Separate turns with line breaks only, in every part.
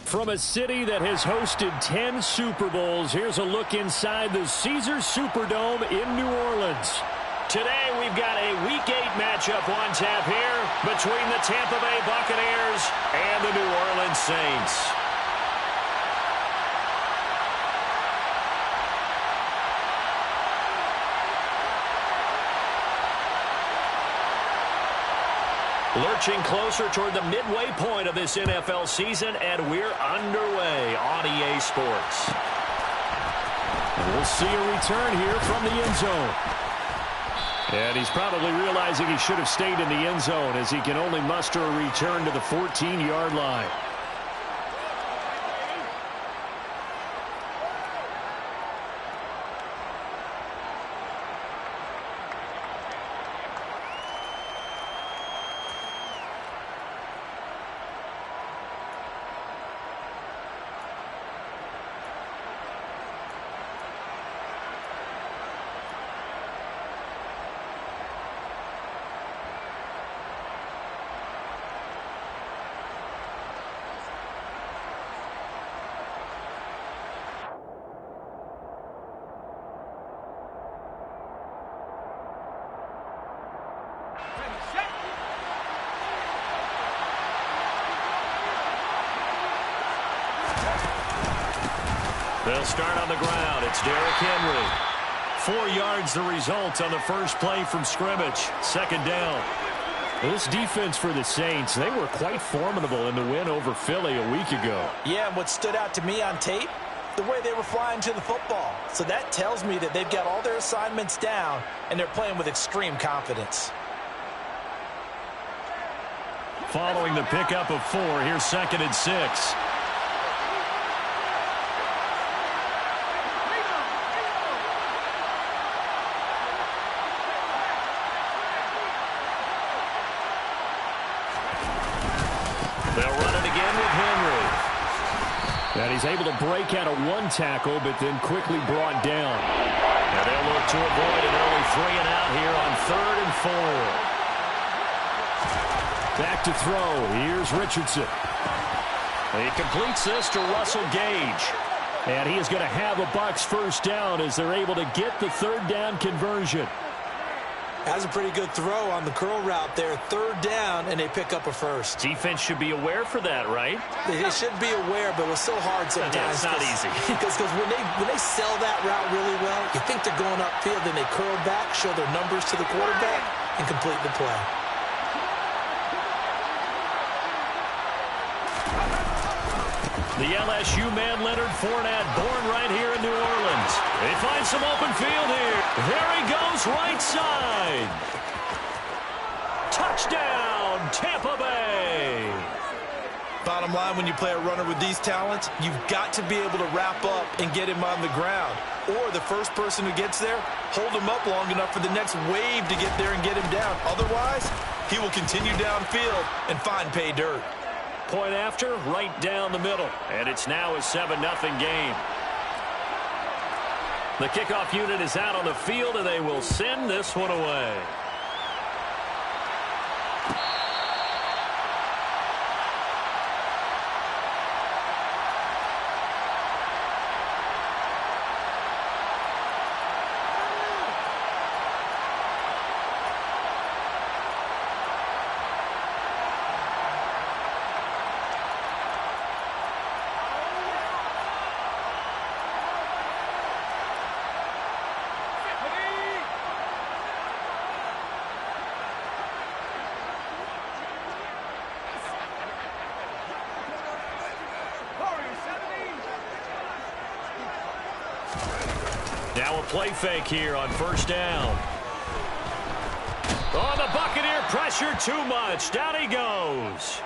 From a city that has hosted 10 Super Bowls, here's a look inside the Caesars Superdome in New Orleans. Today we've got a Week 8 matchup on tap here between the Tampa Bay Buccaneers and the New Orleans Saints. Lurching closer toward the midway point of this NFL season, and we're underway on EA Sports. And we'll see a return here from the end zone. And he's probably realizing he should have stayed in the end zone as he can only muster a return to the 14-yard line. They'll start on the ground. It's Derrick Henry. 4 yards the result on the first play from scrimmage. Second down. This defense for the Saints, they were quite formidable in the win over Philly a week ago.
Yeah, and what stood out to me on tape, the way they were flying to the football. So that tells me that they've got all their assignments down, and they're playing with extreme confidence.
Following the pickup of 4, here's 2nd and 6. They'll run it again with Henry. And he's able to break out of 1 tackle, but then quickly brought down. Now they'll look to avoid an early 3-and-out here on 3rd and 4. Back to throw. Here's Richardson. He completes this to Russell Gage. And he is going to have a Bucs first down as they're able to get the 3rd down conversion.
That's a pretty good throw on the curl route there. 3rd down, and they pick up a first.
Defense should be aware for that, right?
They should be aware, but it's so hard sometimes.
Yeah, it's not easy.
Because when they sell that route really well, you think they're going upfield, then they curl back, show their numbers to the quarterback, and complete the play.
The LSU man, Leonard Fournette, born right here in New Orleans. They find some open field here. There he goes, right side. Touchdown, Tampa Bay.
Bottom line, when you play a runner with these talents, you've got to be able to wrap up and get him on the ground. Or the first person who gets there, hold him up long enough for the next wave to get there and get him down. Otherwise, he will continue downfield and find pay dirt.
Point after, right down the middle. And it's now a 7-0 game. The kickoff unit is out on the field, and they will send this one away. Now a play fake here on first down. Oh, the Buccaneer pressure too much. Down he goes.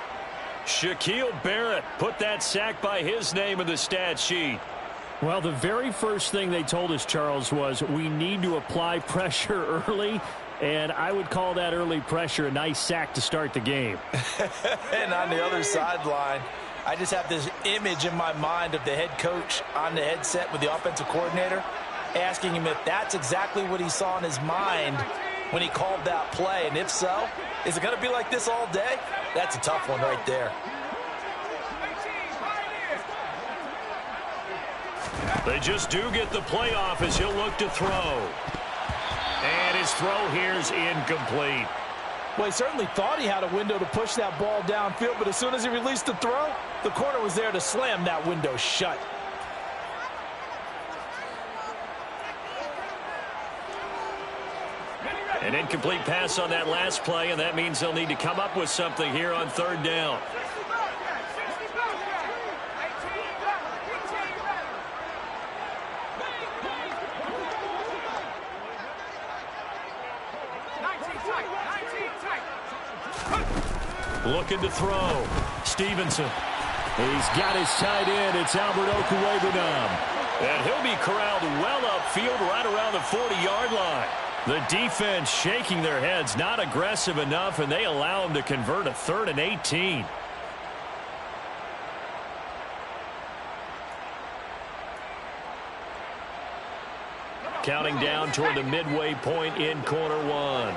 Shaquille Barrett put that sack by his name in the stat sheet. Well, the very first thing they told us, Charles, was we need to apply pressure early, and I would call that early pressure a nice sack to start the game.
And on the other sideline, I just have this image in my mind of the head coach on the headset with the offensive coordinator asking him if that's exactly what he saw in his mind when he called that play. And if so, is it going to be like this all day? That's a tough one right there.
They just do get the playoff as he'll look to throw. And his throw here is incomplete.
Well, he certainly thought he had a window to push that ball downfield, but as soon as he released the throw, the corner was there to slam that window shut.
An incomplete pass on that last play, and that means they'll need to come up with something here on third down. Looking to throw. Stevenson. He's got his tight end. It's Albert Okwuegbunam. And he'll be corralled well upfield right around the 40-yard line. The defense shaking their heads, not aggressive enough, and they allow him to convert a 3rd and 18. Counting down toward the midway point in quarter one.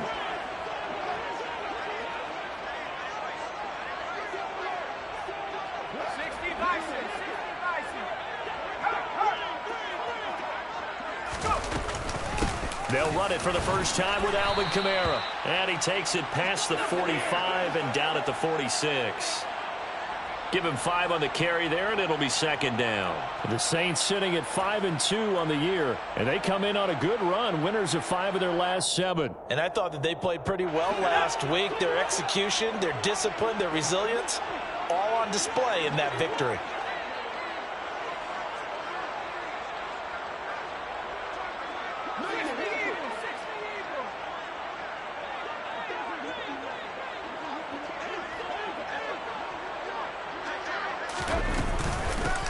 They'll run it for the first time with Alvin Kamara. And he takes it past the 45 and down at the 46. Give him 5 on the carry there, and it'll be second down. The Saints sitting at 5-2 on the year, and they come in on a good run, winners of 5 of their last 7.
And I thought that they played pretty well last week. Their execution, their discipline, their resilience, all on display in that victory.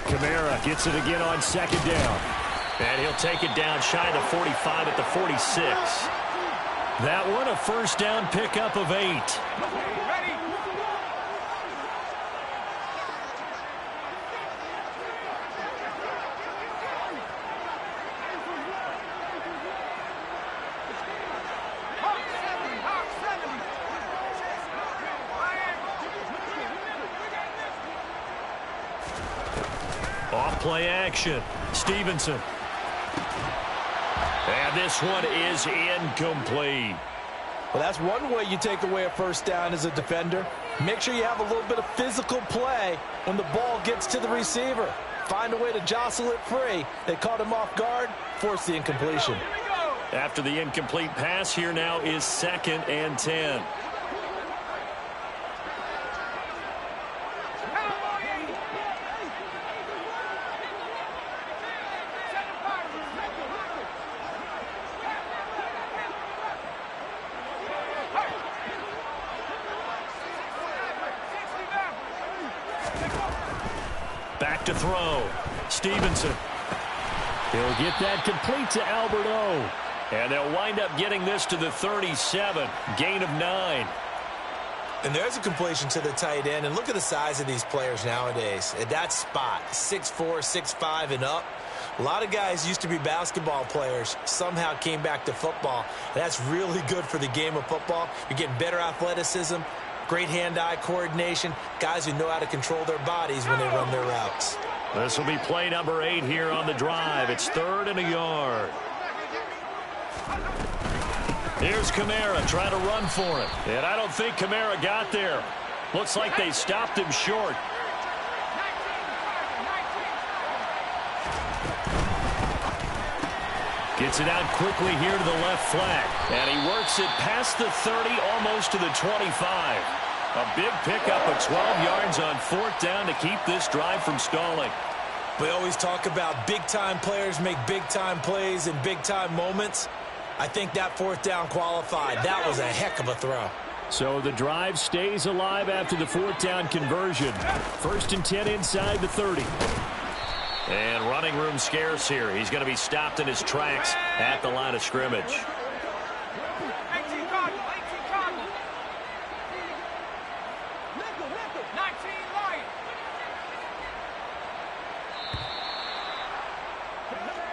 Kamara gets it again on second down. And he'll take it down shy of the 45 at the 46. That one a first down pickup of 8. Off-play action. Stevenson. And this one is incomplete.
Well, that's one way you take away a first down as a defender. Make sure you have a little bit of physical play when the ball gets to the receiver. Find a way to jostle it free. They caught him off guard, forced the incompletion.
After the incomplete pass, here now is 2nd and 10. Back to throw. Stevenson. He'll get that complete to Albert O. And they'll wind up getting this to the 37. Gain of 9.
And there's a completion to the tight end. And look at the size of these players nowadays. At that spot, 6'4", 6'5", and up. A lot of guys used to be basketball players, somehow came back to football. And that's really good for the game of football. You're getting better athleticism, great hand-eye coordination, guys who know how to control their bodies when they run their routes.
This will be play number 8 here on the drive. It's 3rd and a yard. Here's Kamara trying to run for it. And I don't think Kamara got there. Looks like they stopped him short. Gets it out quickly here to the left flank. And he works it past the 30, almost to the 25. A big pickup of 12 yards on 4th down to keep this drive from stalling.
We always talk about big-time players make big-time plays in big-time moments. I think that 4th down qualified. That was a heck of a throw.
So the drive stays alive after the 4th down conversion. 1st and 10 inside the 30. And running room scarce here. He's going to be stopped in his tracks at the line of scrimmage.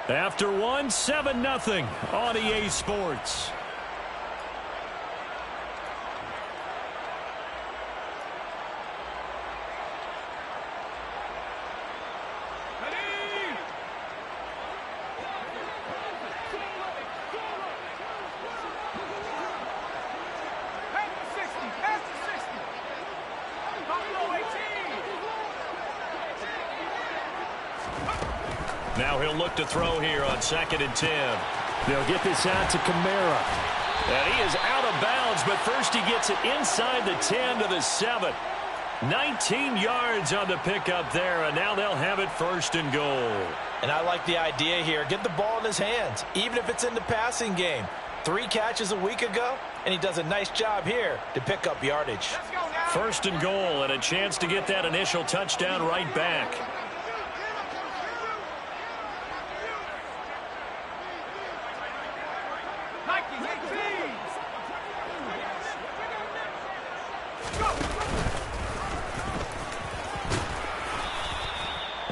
After one, 7-0 on EA Sports. Now he'll look to throw here on 2nd and 10.
They'll get this out to Kamara.
And he is out of bounds, but first he gets it inside the 10 to the 7. 19 yards on the pickup there, and now they'll have it 1st and goal.
And I like the idea here. Get the ball in his hands, even if it's in the passing game. 3 catches a week ago, and he does a nice job here to pick up yardage.
1st and goal, and a chance to get that initial touchdown right back.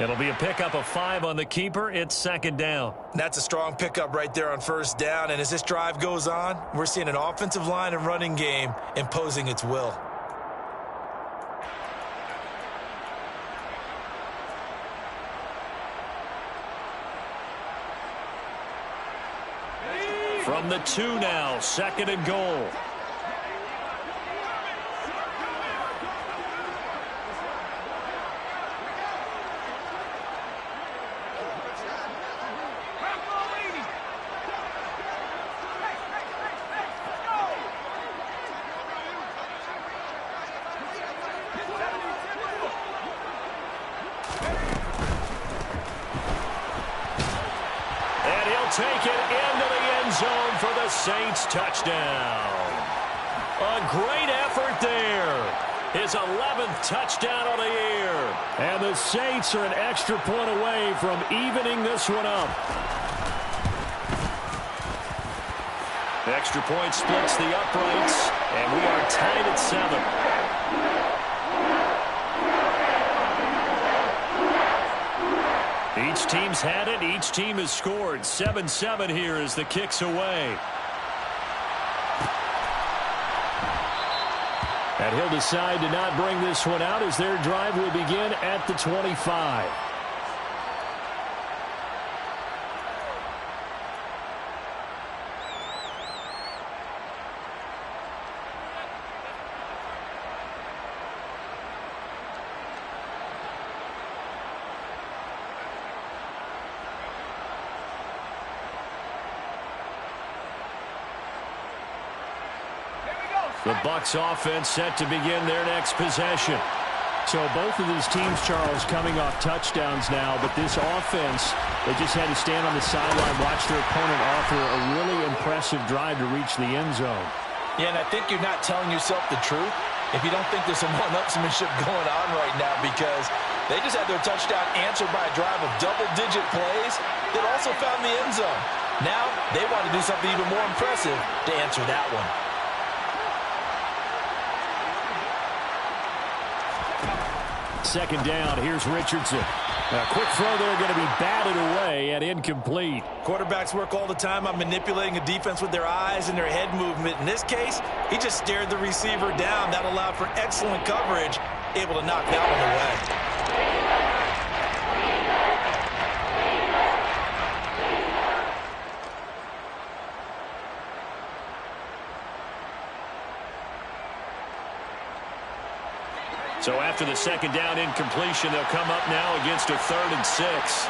It'll be a pickup of 5 on the keeper. It's 2nd down.
That's a strong pickup right there on 1st down. And as this drive goes on, we're seeing an offensive line and running game imposing its will.
From the 2 now, 2nd and goal. Take it into the end zone for the Saints touchdown. A great effort there. His 11th touchdown of the year. And the Saints are an extra point away from evening this one up. The extra point splits the uprights, and we are tied at 7. Each team's had it. Each team has scored. 7-7 here as the kick's away. And he'll decide to not bring this one out as their drive will begin at the 25. The Bucs offense set to begin their next possession.
So both of these teams, Charles, coming off touchdowns now, but this offense, they just had to stand on the sideline, watch their opponent offer a really impressive drive to reach the end zone.
Yeah, and I think you're not telling yourself the truth if you don't think there's some one-upsmanship going on right now, because they just had their touchdown answered by a drive of double-digit plays that also found the end zone. Now they want to do something even more impressive to answer that one.
2nd down. Here's Richardson. A quick throw there, going to be batted away and incomplete.
Quarterbacks work all the time on manipulating a defense with their eyes and their head movement. In this case, he just stared the receiver down. That allowed for excellent coverage, able to knock that one away.
So after the 2nd down incompletion, they'll come up now against a 3rd and 6.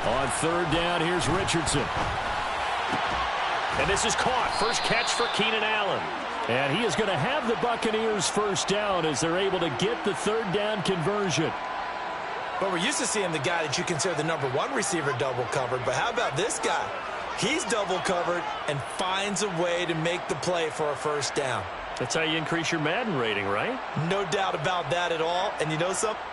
On 3rd down, here's Richardson.
And this is caught. First catch for Keenan Allen.
And he is going to have the Buccaneers 1st down as they're able to get the 3rd down conversion.
But we're used to seeing the guy that you consider the #1 receiver double covered. But how about this guy? He's double covered and finds a way to make the play for a 1st down.
That's how you increase your Madden rating, right?
No doubt about that at all. And you know something?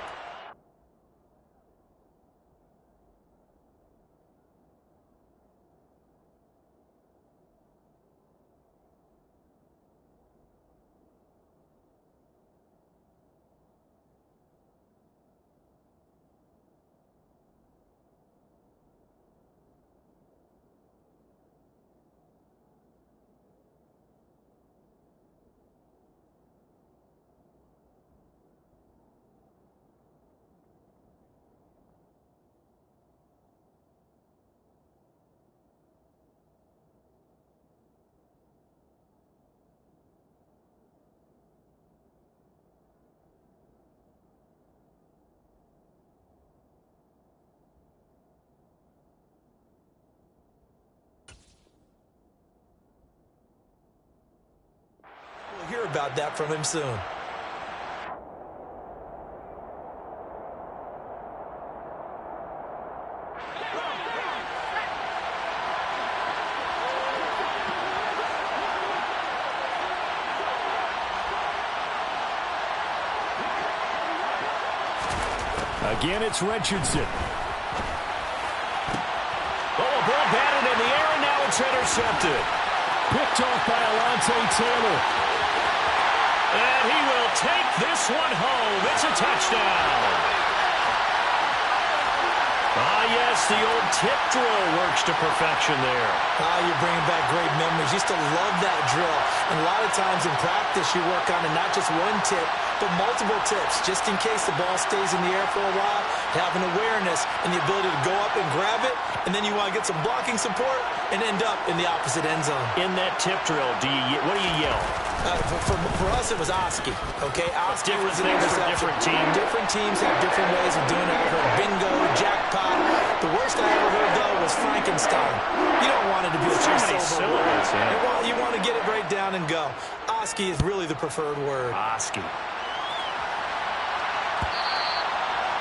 about that from him soon.
Again, it's Richardson.
Oh, a ball batted in the air, and now it's intercepted.
Picked off by Alontae Taylor.
And he will take this one home. It's a touchdown. Yes, the old tip drill works to perfection there.
You're bringing back great memories. Used to love that drill. And a lot of times in practice, you work on it, not just one tip, but multiple tips, just in case the ball stays in the air for a while. Have an awareness and the ability to go up and grab it, and then you want to get some blocking support and end up in the opposite end zone.
In that tip drill, what do you yell?
For us, it was Oski. Okay, Oski
different
was an
things for
interception.
different teams.
Different teams have different ways of doing it. I've heard bingo, jackpot. The worst I ever heard, though, was Frankenstein. You don't want it to be a
syllables.
You want to get it right down and go. Oski is really the preferred word.
Oski.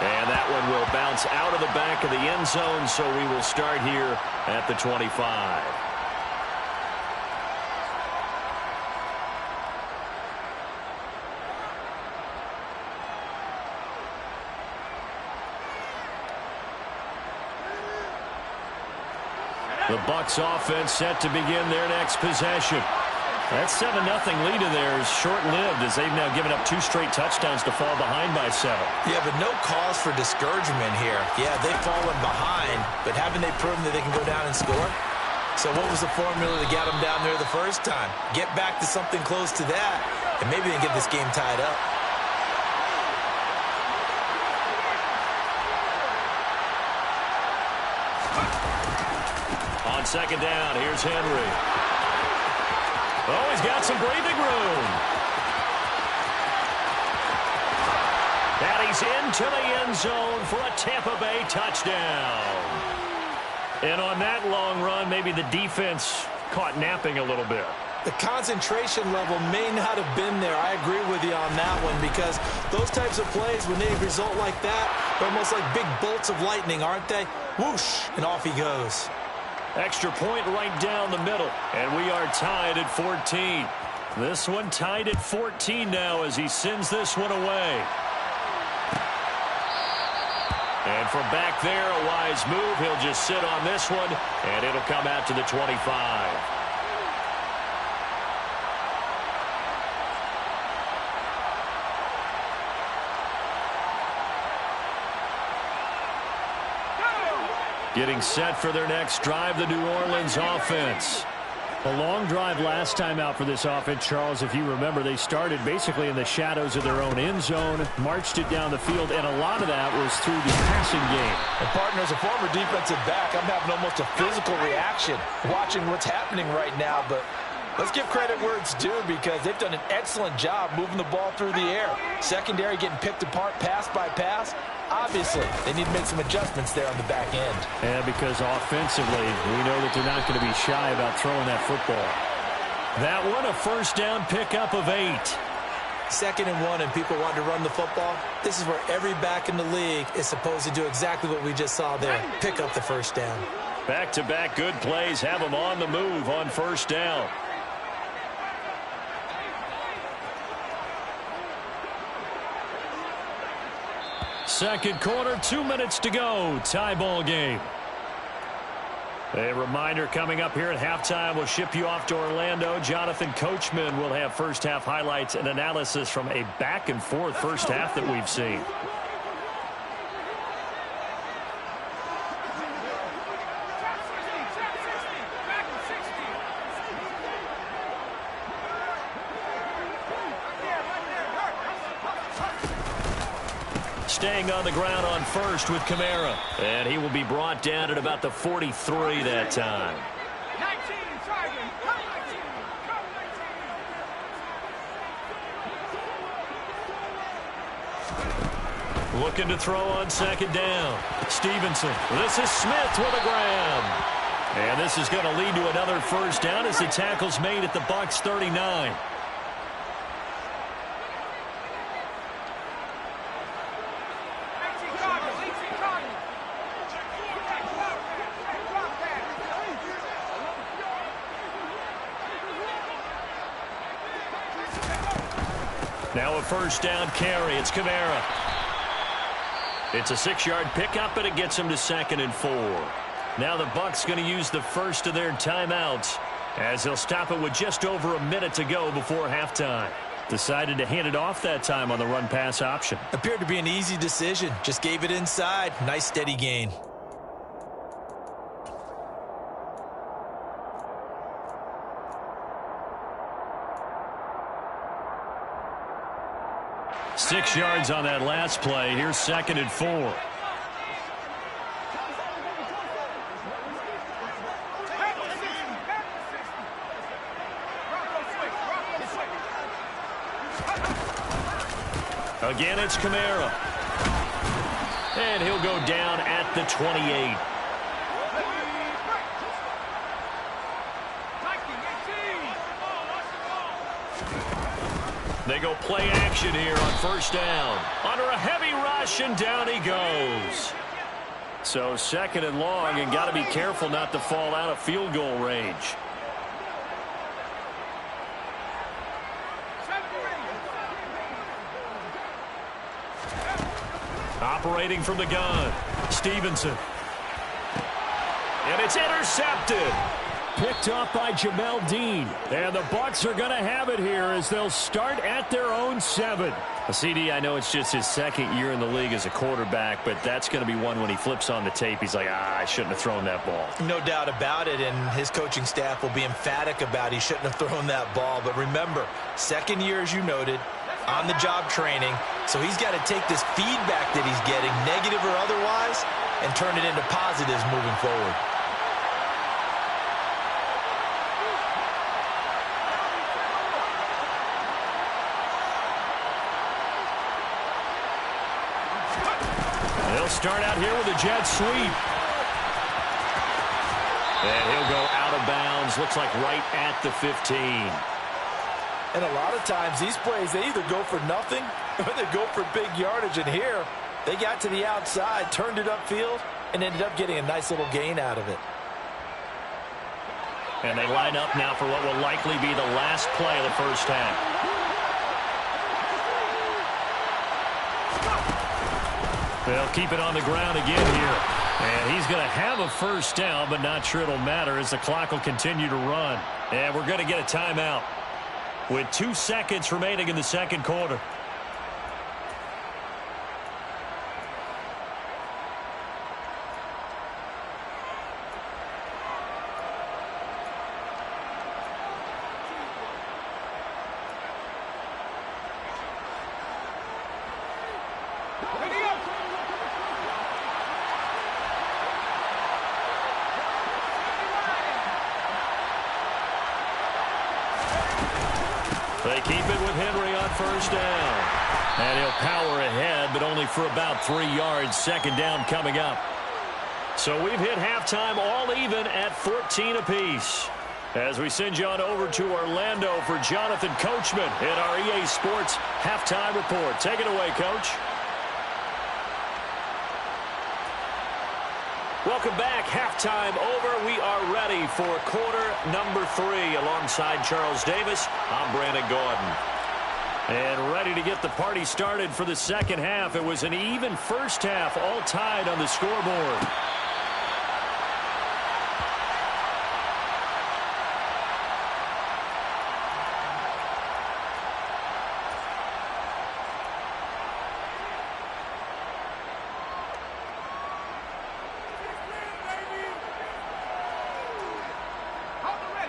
And that one will bounce out of the back of the end zone, so we will start here at the 25. The Bucs offense set to begin their next possession. That 7-0 lead of theirs short-lived as they've now given up 2 straight touchdowns to fall behind by 7.
Yeah, but no cause for discouragement here. Yeah, they've fallen behind, but haven't they proven that they can go down and score? So what was the formula to get them down there the first time? Get back to something close to that, and maybe they can get this game tied up.
On second down, here's Henry. Oh, he's got some breathing room. And he's into the end zone for a Tampa Bay touchdown. And on that long run, maybe the defense caught napping a little bit.
The concentration level may not have been there. I agree with you on that one, because those types of plays, when they result like that, they're almost like big bolts of lightning, aren't they? Whoosh, and off he goes.
Extra point right down the middle, and we are tied at 14. This one tied at 14 now as he sends this one away. And from back there, a wise move. He'll just sit on this one, and it'll come out to the 25. Getting set for their next drive, the New Orleans offense.
A long drive last time out for this offense, Charles. If you remember, they started basically in the shadows of their own end zone, marched it down the field, and a lot of that was through the passing game.
And partner, as a former defensive back, I'm having almost a physical reaction watching what's happening right now, but let's give credit where it's due, because they've done an excellent job moving the ball through the air. Secondary getting picked apart pass by pass. Obviously, they need to make some adjustments there on the back end.
Yeah, because offensively, we know that they're not going to be shy about throwing that football.
That one, a first down pickup of 8.
2nd and 1, and people want to run the football. This is where every back in the league is supposed to do exactly what we just saw there. Pick up the first down.
Back-to-back good plays have them on the move on first down. Second quarter, 2 minutes to go. Tie ball game. A reminder coming up here at halftime. We'll ship you off to Orlando. Jonathan Coachman will have first half highlights and analysis from a back-and-forth first half that we've seen. Staying on the ground on first with Kamara. And he will be brought down at about the 43 that time.
19, Sergeant. Come 19. Come 19.
Looking to throw on second down. Stevenson. This is Smith with a grab. And this is going to lead to another first down as the tackle's made at the Bucs 39. Now a first down carry. It's Kamara. It's a 6-yard pickup, and it gets him to 2nd and 4. Now the Bucs going to use the first of their timeouts as he'll stop it with just over a minute to go before halftime. Decided to hand it off that time on the run-pass option.
Appeared to be an easy decision. Just gave it inside. Nice steady gain.
Six yards on that last play. Here's 2nd and 4. Again, it's Kamara. And he'll go down at the 28. They go play action here on first down. Under a heavy rush, and down he goes. So 2nd and long, and got to be careful not to fall out of field goal range. Operating from the gun, Stevenson. And it's intercepted.
Picked up by Jamel Dean. And the Bucs are going to have it here as they'll start at their own 7.
CD, I know it's just his 2nd year in the league as a quarterback, but that's going to be one when he flips on the tape. He's like, I shouldn't have thrown that ball.
No doubt about it, and his coaching staff will be emphatic about he shouldn't have thrown that ball. But remember, 2nd year, as you noted, on-the-job training. So he's got to take this feedback that he's getting, negative or otherwise, and turn it into positives moving forward.
They'll start out here with a jet sweep. And he'll go out of bounds. Looks like right at the 15.
And a lot of times these plays, they either go for nothing or they go for big yardage. And here, they got to the outside, turned it upfield, and ended up getting a nice little gain out of it.
And they line up now for what will likely be the last play of the first half. They'll keep it on the ground again here. And he's going to have a first down, but not sure it'll matter as the clock will continue to run. And we're going to get a timeout with 2 seconds remaining in the second quarter. They keep it with Henry on first down. And he'll power ahead, but only for about 3 yards. Second down coming up. So we've hit halftime all even at 14 apiece. As we send you on over to Orlando for Jonathan Coachman in our EA Sports Halftime Report. Take it away, Coach. Welcome back. Halftime over. We are ready for quarter number 3 alongside Charles Davis. I'm Brandon Gordon. And ready to get the party started for the second half. It was an even first half, all tied on the scoreboard.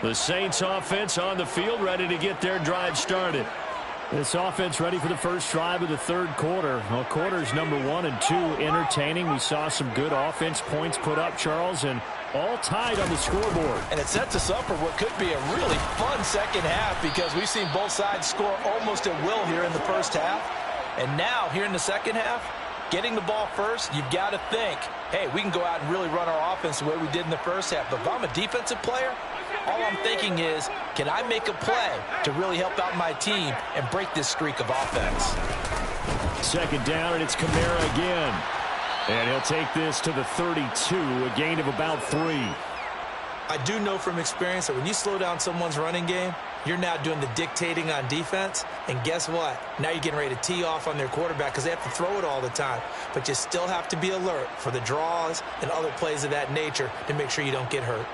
The Saints offense on the field, ready to get their drive started.
This offense ready for the first drive of the third quarter. Well, quarters number 1 and 2 entertaining. We saw some good offense points put up, Charles, and all tied on the scoreboard.
And it sets us up for what could be a really fun second half because we've seen both sides score almost at will here in the first half. And now, here in the second half, getting the ball first, you've got to think, hey, we can go out and really run our offense the way we did in the first half. But if I'm a defensive player, all I'm thinking is, can I make a play to really help out my team and break this streak of offense?
Second down, and it's Kamara again. And he'll take this to the 32, a gain of about 3.
I do know from experience that when you slow down someone's running game, You're now doing the dictating on defense, and guess what? Now you're getting ready to tee off on their quarterback because they have to throw it all the time. But you still have to be alert for the draws and other plays of that nature to make sure you don't get hurt.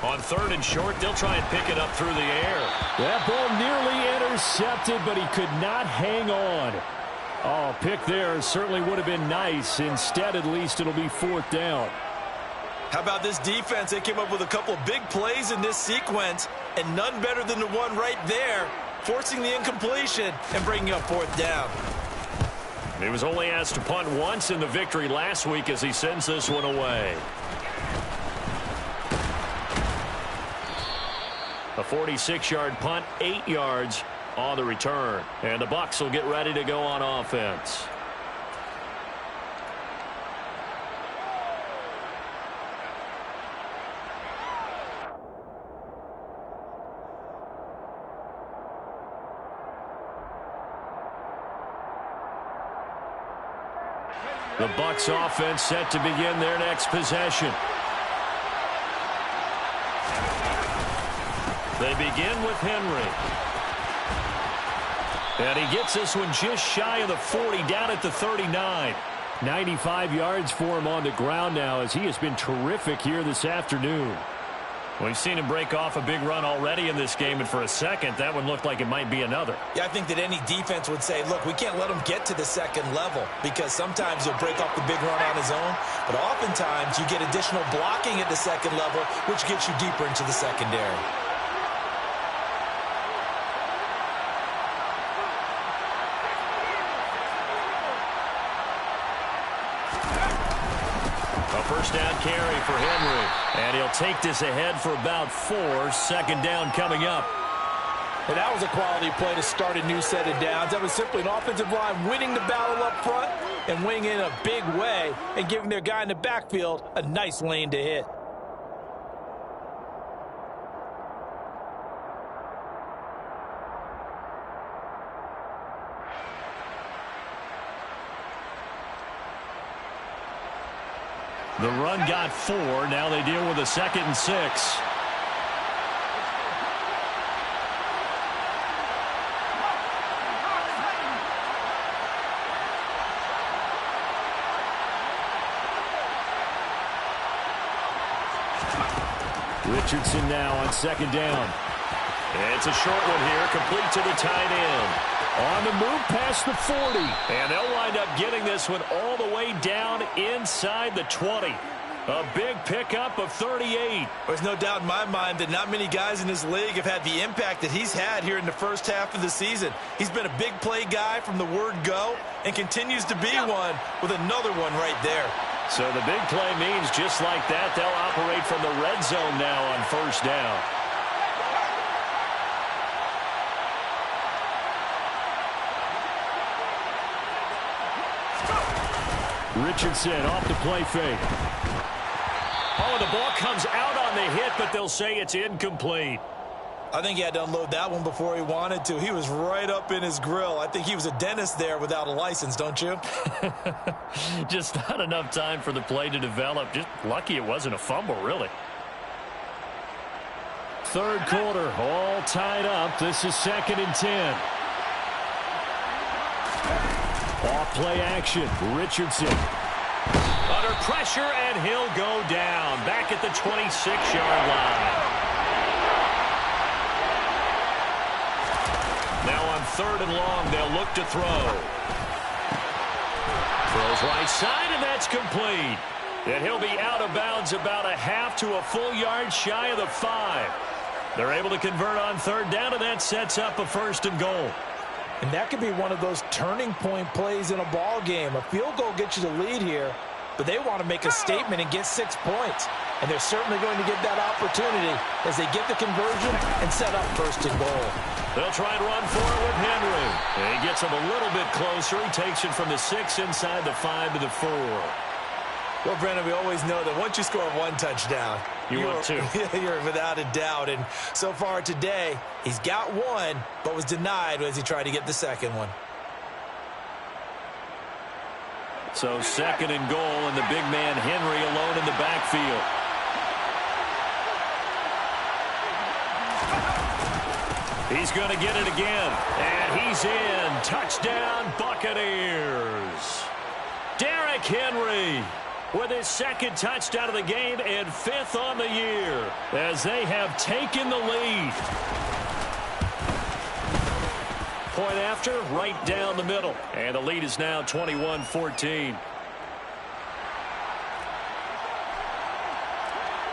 On 3rd and short, they'll try and pick it up through the air.
That ball nearly intercepted, but he could not hang on. Oh, pick there certainly would have been nice. Instead, at least, it'll be 4th down.
How about this defense? They came up with a couple of big plays in this sequence, and none better than the one right there, forcing the incompletion and bringing up 4th down.
He was only asked to punt once in the victory last week as he sends this one away. A 46-yard punt, 8 yards on the return. And the Bucs will get ready to go on offense. The Bucs offense set to begin their next possession. They begin with Henry. And he gets this one just shy of the 40, down at the 39.
95 yards for him on the ground now as he has been terrific here this afternoon.
We've seen him break off a big run already in this game, and for a second, that one looked like it might be another.
Yeah, I think that any defense would say, look, we can't let him get to the second level because sometimes he'll break off the big run on his own, but oftentimes you get additional blocking at the second level, which gets you deeper into the secondary.
First down carry for Henry. And he'll take this ahead for about 4. 2nd down coming up.
And that was a quality play to start a new set of downs. That was simply an offensive line winning the battle up front and winning in a big way and giving their guy in the backfield a nice lane to hit.
The run got 4. Now they deal with a 2nd and 6.
Richardson now on 2nd down.
It's a short one here, complete to the tight end.
On the move past the 40.
And they'll wind up getting this one all the way down inside the 20. A big pickup of 38.
There's no doubt in my mind that not many guys in this league have had the impact that he's had here in the first half of the season. He's been a big play guy from the word go and continues to be one with another one right there.
So the big play means just like that, they'll operate from the red zone now on 1st down.
Richardson off the play fake.
Oh, the ball comes out on the hit, but they'll say it's incomplete.
I think he had to unload that one before he wanted to. He was right up in his grill. I think he was a dentist there without a license, don't you?
Just not enough time for the play to develop. Just lucky it wasn't a fumble, really.
3rd quarter, all tied up. This is 2nd and 10. Off play action, Richardson.
Under pressure, and he'll go down. Back at the 26-yard line. Now on 3rd and long, they'll look to throw. Throws right side, and that's complete. And he'll be out of bounds about a half to a full yard shy of the 5. They're able to convert on 3rd down, and that sets up a 1st and goal.
And that could be one of those turning point plays in a ball game. A field goal gets you the lead here, but they want to make a statement and get 6 points. And they're certainly going to get that opportunity as they get the conversion and set up 1st and goal.
They'll try and run for it with Henry. And he gets him a little bit closer. He takes it from the 6 inside the 5 to the 4.
Well, Brennan, we always know that once you score 1 touchdown,
You want two.
You're without a doubt. And so far today, he's got one, but was denied as he tried to get the second one.
So second and goal, and the big man Henry alone in the backfield. He's going to get it again. And he's in. Touchdown, Buccaneers. Derrick Henry with his second touchdown of the game and fifth on the year as they have taken the lead. Point after, right down the middle. And the lead is now 21-14.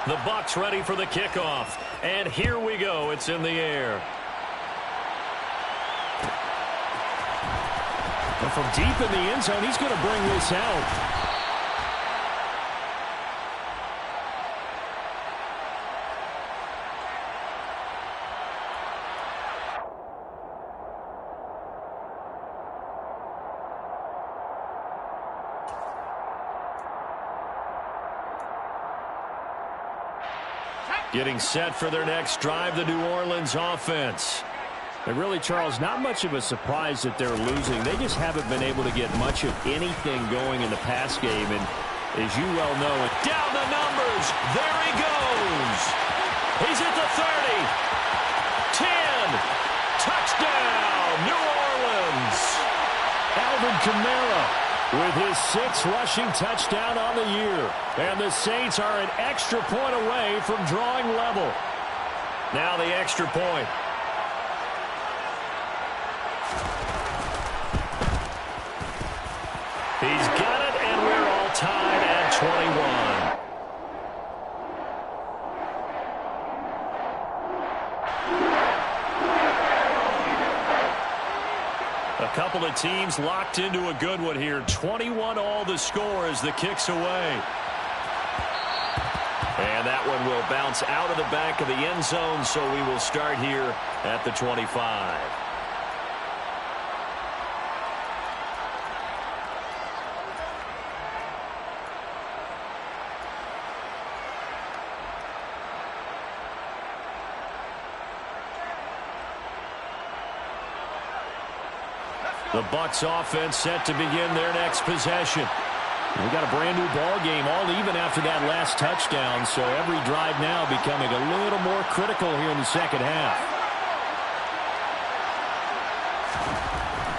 The Bucs ready for the kickoff. And here we go. It's in the air.
And from deep in the end zone, he's going to bring this out.
Getting set for their next drive, the New Orleans offense.
And really, Charles, not much of a surprise that they're losing. They just haven't been able to get much of anything going in the pass game. And as you well know,
down the numbers. There he goes. He's at the 30. 10. Touchdown, New Orleans.
Alvin Kamara with his 6th rushing touchdown on the year.
And the Saints are an extra point away from drawing level. Now the extra point. He's got it, and we're all tied at 21. A couple of teams locked into a good one here. 21 all the score as the kick's away. And that one will bounce out of the back of the end zone, so we will start here at the 25. The Bucs offense set to begin their next possession.
We got a brand new ball game, all even after that last touchdown, so every drive now becoming a little more critical here in the second half.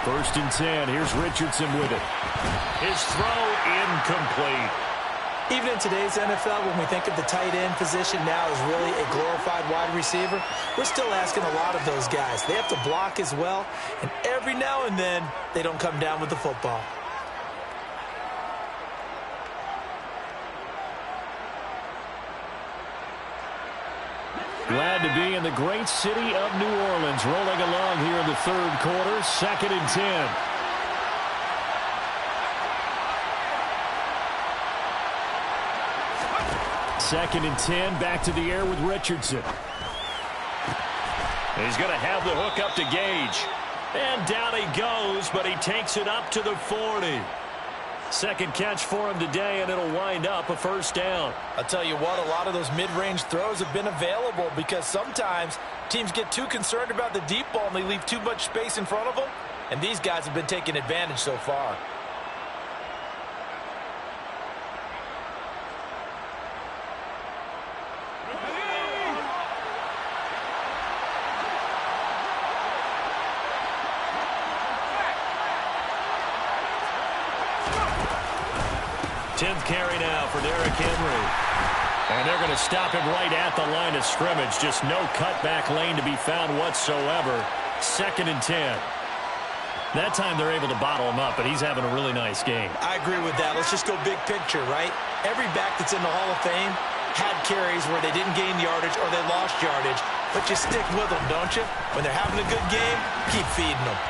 1st and 10. Here's Richardson with it.
His throw incomplete.
Even in today's NFL, when we think of the tight end position now as really a glorified wide receiver, we're still asking a lot of those guys. They have to block as well, and every now and then, they don't come down with the football.
Glad to be in the great city of New Orleans, rolling along here in the 3rd quarter, 2nd and 10. Second and 10, back to the air with Richardson.
He's going to have the hook up to Gage. And down he goes, but he takes it up to the 40. Second catch for him today, and it'll wind up a 1st down.
I'll tell you what, a lot of those mid-range throws have been available because sometimes teams get too concerned about the deep ball and they leave too much space in front of them. And these guys have been taking advantage so far.
Carry now for Derrick Henry. And they're going to stop him right at the line of scrimmage. Just no cutback lane to be found whatsoever. 2nd and 10. That time they're able to bottle him up, but he's having a really nice game.
I agree with that. Let's just go big picture, right? Every back that's in the Hall of Fame had carries where they didn't gain yardage or they lost yardage. But you stick with them, don't you? When they're having a good game, keep feeding them.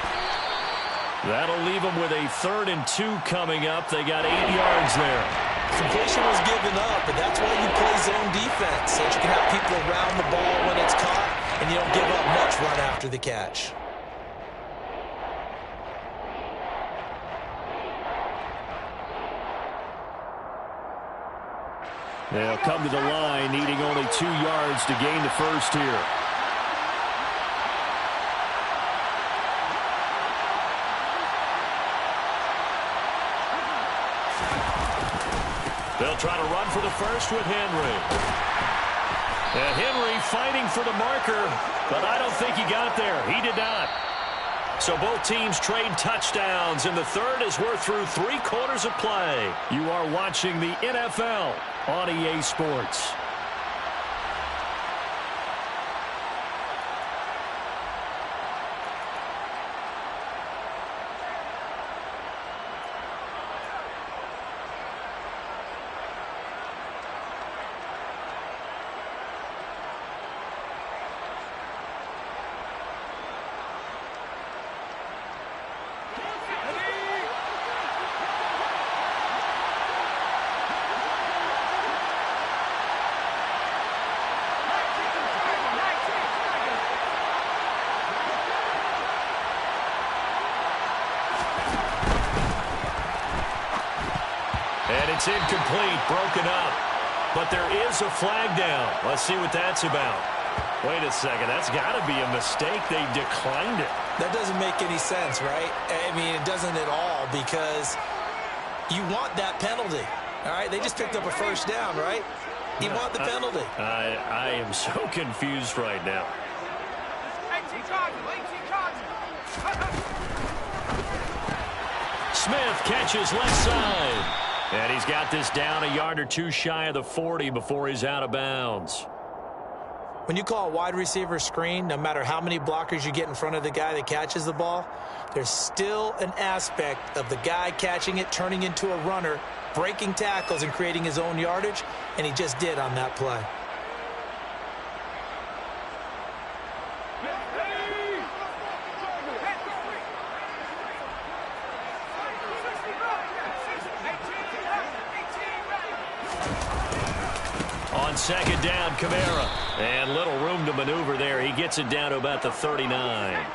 That'll leave them with a 3rd and 2 coming up. They got 8 yards there.
Completion was given up, but that's why you play zone defense, so that you can have people around the ball when it's caught, and you don't give up much run after the catch.
They'll come to the line, needing only 2 yards to gain the first here. They'll try to run for the first with Henry. And Henry fighting for the marker, but I don't think he got there. He did not. So both teams trade touchdowns, and the third as we're through 3 quarters of play. You are watching the NFL on EA Sports.
And it's incomplete, broken up. But there is a flag down. Let's see what that's about. Wait a second. That's got to be a mistake. They declined it.
That doesn't make any sense, right? I mean, it doesn't at all, because you want that penalty. All right? They just picked up a first down, right? You want the penalty.
I am so confused right now.
18 charges, 18 charges.
Smith catches left side. And he's got this down a yard or 2 shy of the 40 before he's out of bounds.
When you call a wide receiver screen, no matter how many blockers you get in front of the guy that catches the ball, there's still an aspect of the guy catching it, turning into a runner, breaking tackles and creating his own yardage, and he just did on that play.
On second down, Kamara. And little room to maneuver there. He gets it down to about the 39.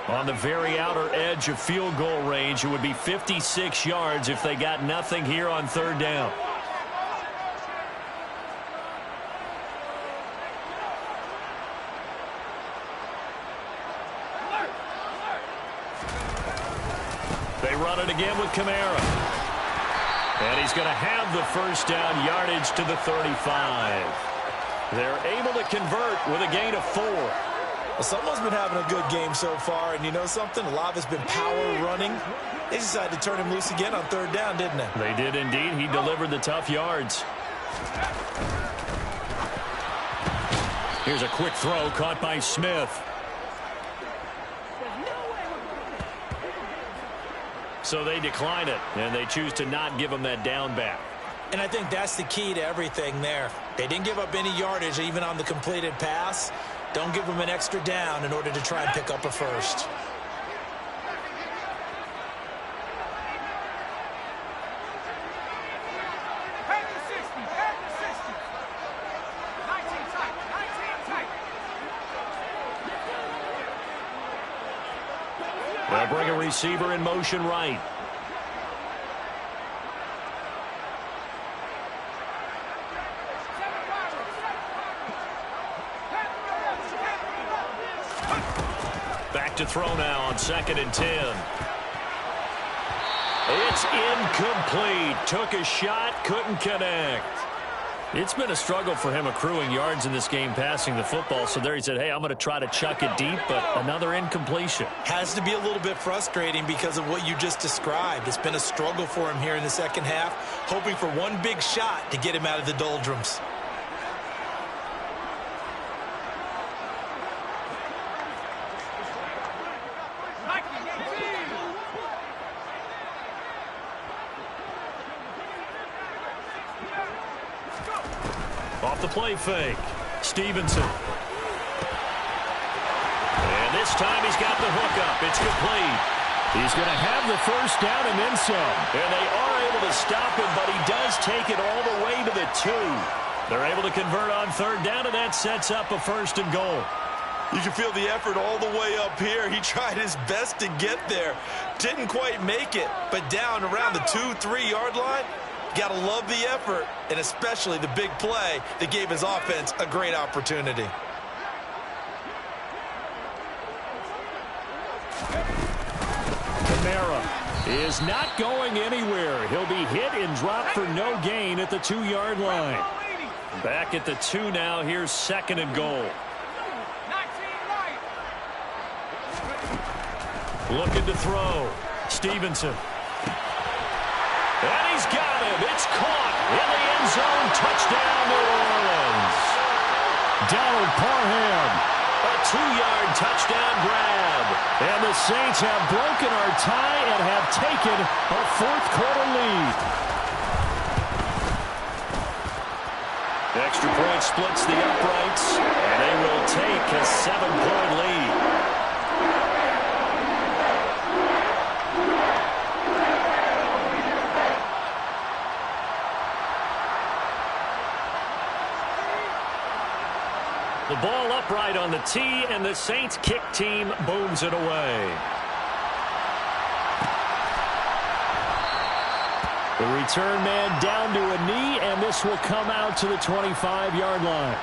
On the very outer edge of field goal range, it would be 56 yards if they got nothing here on third down. They run it again with Kamara. And he's going to have the first down, yardage to the 35. They're able to convert with a gain of 4.
Well, someone's been having a good game so far, and you know something? A lot of it's been power running. They decided to turn him loose again on third down, didn't they?
They did indeed. He delivered the tough yards. Here's a quick throw caught by Smith. So they decline it, and they choose to not give him that down back.
And I think that's the key to everything there. They didn't give up any yardage even on the completed pass. Don't give them an extra down in order to try and pick up a first.
They'll bring a receiver in motion right. Back to throw now on 2nd and 10. It's incomplete. Took a shot, couldn't connect. It's been a struggle for him accruing yards in this game passing the football. So there he said, hey, I'm going to try to chuck it deep, but another incompletion.
Has to be a little bit frustrating because of what you just described. It's been a struggle for him here in the second half, hoping for one big shot to get him out of the doldrums.
Off the play fake. Stevenson. And this time he's got the hook up. It's complete. He's going to have the first down and then some. And they are able to stop him, but he does take it all the way to the 2. They're able to convert on third down, and that sets up a 1st and goal.
You can feel the effort all the way up here. He tried his best to get there. Didn't quite make it, but down around the 2-3 yard line, Got to love the effort, and especially the big play that gave his offense a great opportunity.
Kamara is not going anywhere. He'll be hit and dropped for no gain at the 2-yard line. Back at the 2 now. Here's 2nd and goal. Looking to throw. Stevenson. And he's got him. It's caught in the end zone. Touchdown, New Orleans. Donald Parham. A 2-yard touchdown grab. And the Saints have broken our tie and have taken a 4th-quarter lead. Extra point splits the uprights, and they will take a 7-point lead. The ball upright on the tee, and the Saints kick team booms it away. The return man down to a knee, and this will come out to the 25-yard line.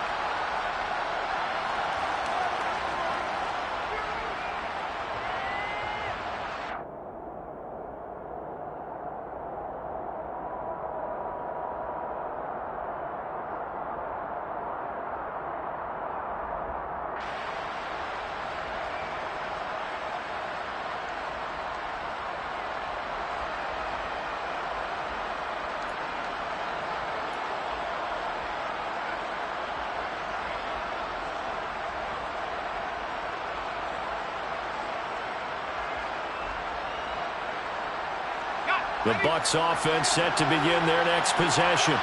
The Bucs offense set to begin their next possession.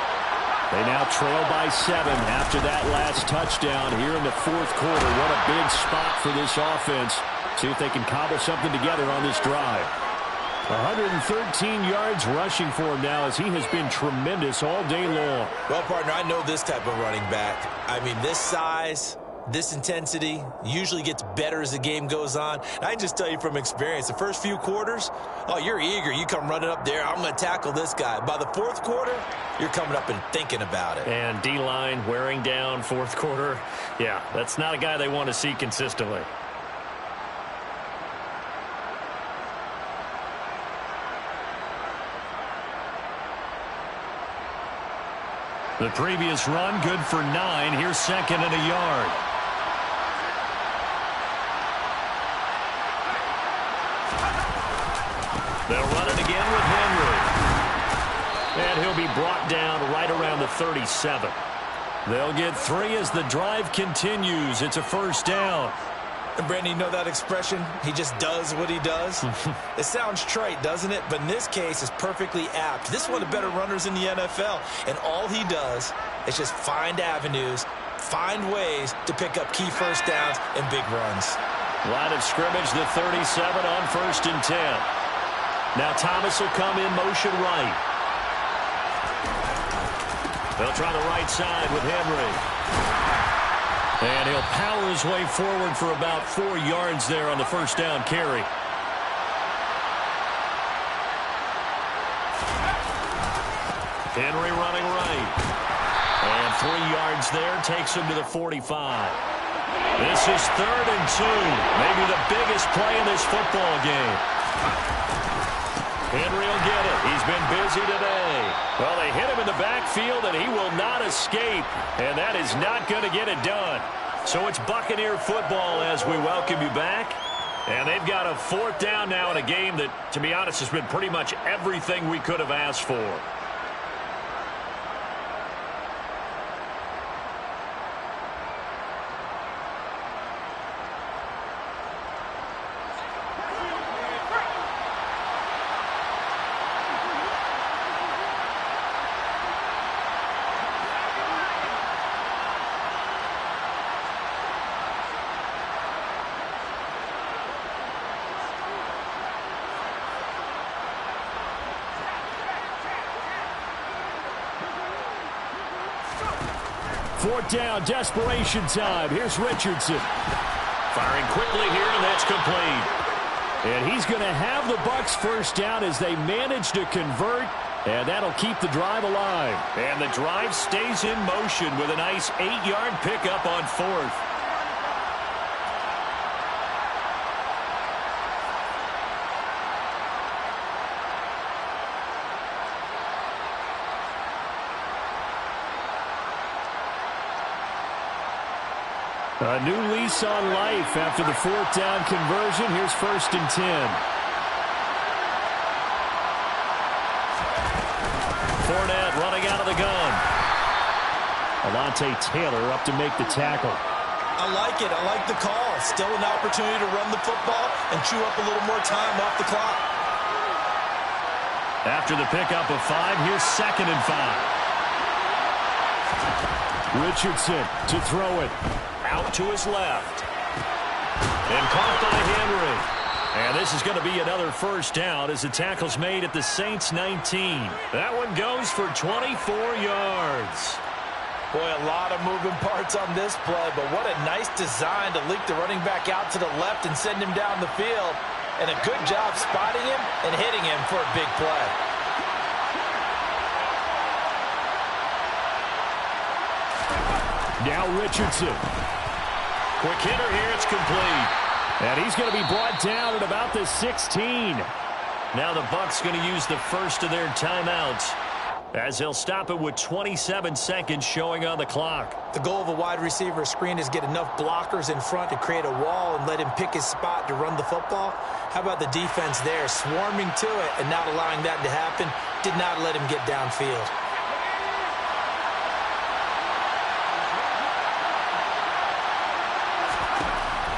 They now trail by 7 after that last touchdown here in the 4th quarter. What a big spot for this offense. See if they can cobble something together on this drive. 113 yards rushing for him now as he has been tremendous all day long.
Well, partner, I know this type of running back. I mean, this size, this intensity usually gets better as the game goes on. And I can just tell you from experience, the first few quarters, oh, you're eager. You come running up there, I'm going to tackle this guy. By the 4th quarter, you're coming up and thinking about it.
And D-line wearing down 4th quarter. Yeah, that's not a guy they want to see consistently. The previous run, good for 9. Here's 2nd and a yard. They'll run it again with Henry. And he'll be brought down right around the 37. They'll get 3 as the drive continues. It's a 1st down.
And Brandon, you know that expression? He just does what he does? It sounds trite, doesn't it? But in this case, it's perfectly apt. This is one of the better runners in the NFL. And all he does is just find avenues, find ways to pick up key 1st downs and big runs.
Line of scrimmage, the 37 on 1st and 10. Now Thomas will come in motion right. They'll try the right side with Henry. And he'll power his way forward for about 4 yards there on the 1st down carry. Henry running right. And 3 yards there takes him to the 45. This is 3rd and 2. Maybe the biggest play in this football game. Henry will get it. He's been busy today. Well, they hit him in the backfield, and he will not escape. And that is not going to get it done. So it's Buccaneer football as we welcome you back. And they've got a 4th down now in a game that, to be honest, has been pretty much everything we could have asked for. Fourth down, desperation time. Here's Richardson. Firing quickly here, and that's complete. And he's going to have the Bucs 1st down as they manage to convert And that'll keep the drive alive. And the drive stays in motion with a nice 8-yard pickup on 4th. A new lease on life after the 4th down conversion. Here's 1st and 10. Fournette running out of the gun. Alontae Taylor up to make the tackle.
I like it. I like the call. Still an opportunity to run the football and chew up a little more time off the clock.
After the pickup of 5, here's 2nd and 5. Richardson to throw it.
Out to his left. And caught by Henry.
And this is going to be another 1st down as the tackle's made at the Saints 19. That one goes for 24 yards.
Boy, a lot of moving parts on this play, but what a nice design to leak the running back out to the left and send him down the field. And a good job spotting him and hitting him for a big play.
Now Richardson. Quick hitter here, it's complete. And he's going to be brought down at about the 16. Now the Bucs going to use the first of their timeouts as they'll stop it with 27 seconds showing on the clock.
The goal of a wide receiver screen is get enough blockers in front to create a wall and let him pick his spot to run the football. How about the defense there, swarming to it and not allowing that to happen? Did not let him get downfield.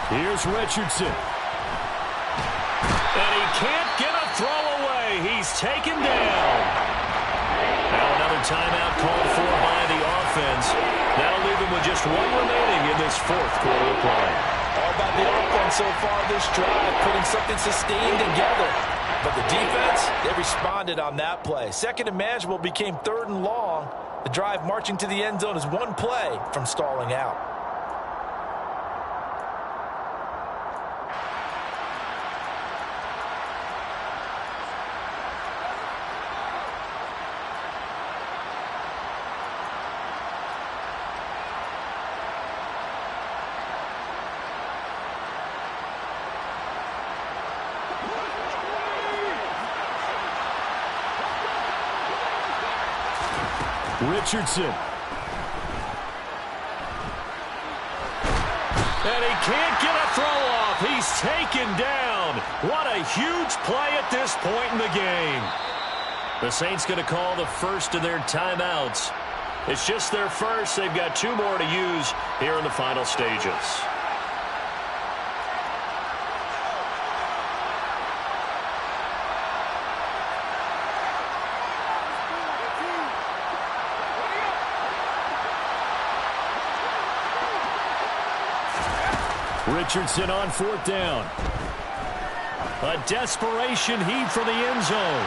Here's Richardson. And he can't get a throw away. He's taken down. Now another timeout called for by the offense. That'll leave him with just 1 remaining in this 4th quarter of play.
All about the offense so far this drive, putting something sustained together. But the defense, they responded on that play. 2nd and manageable became 3rd and long. The drive marching to the end zone is 1 play from stalling out.
Richardson. And he can't get a throw off. He's taken down. What a huge play at this point in the game. The Saints going to call the first of their timeouts. It's just their first. They've got 2 more to use here in the final stages. Richardson on 4th down. A desperation heave for the end zone.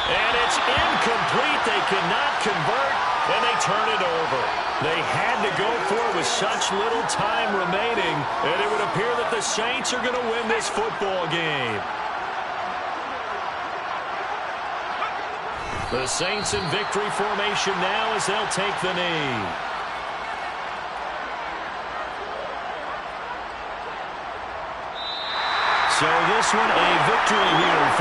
And it's incomplete. They cannot convert, and they turn it over. They had to go for it with such little time remaining, and it would appear that the Saints are going to win this football game. The Saints in victory formation now as they'll take the knee. So this one a victory here for